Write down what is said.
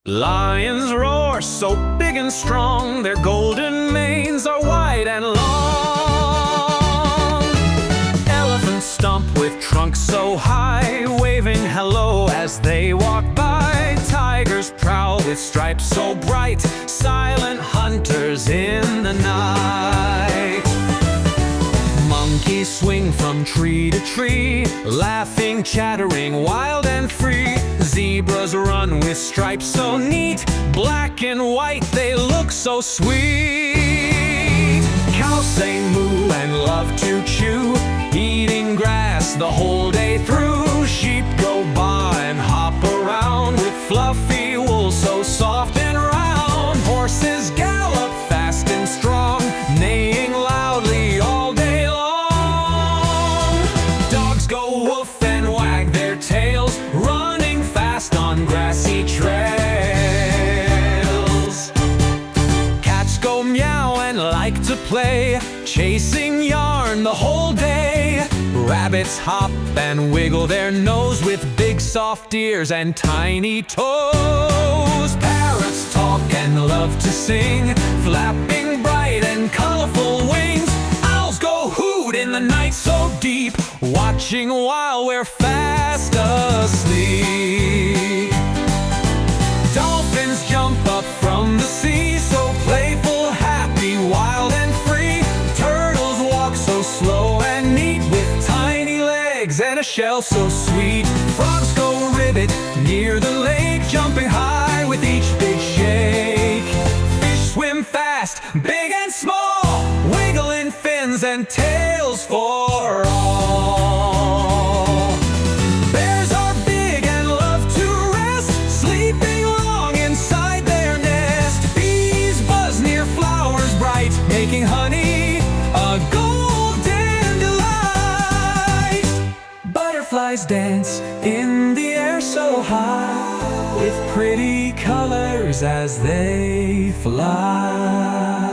Lions roar so big and strong, their golden manes are wide and long. Elephants stomp with trunks so high, waving hello as they walk by. Tigers prowl with stripes so bright, silent hunters in the night. Monkeys swing from tree to tree, laughing, chattering, wild and free. Zebras run with stripes so neat, black and white, they look so sweet. Cows say moo and love to chew, eating grass the whole day through. Sheep go by and hop around with fluffy wool so soft and round. Horses gallop fast and strong, neighing loudly all day long. Dogs go woof and wag their tails, running fast on grassy trails. Cats go meow and like to play, chasing yarn the whole day. Rabbits hop and wiggle their nose with big soft ears and tiny toes. Parrots talk and love to sing, flapping bright and colorful wings. Owls go hoot in the night so deep, watching while we're fast asleep. Dolphins jump up from the sea, so playful, happy, wild and free. Turtles walk so slow and neat, with tiny legs and a shell so sweet. Frogs go ribbit near the lake, jumping high with each big shake. Fish swim fast, big and small, wiggling fins and tails for all. Bears are big and love to rest, sleeping long inside their nest. Bees buzz near flowers bright, making honey a golden delight. Butterflies dance in the air so high, with pretty colors as they fly.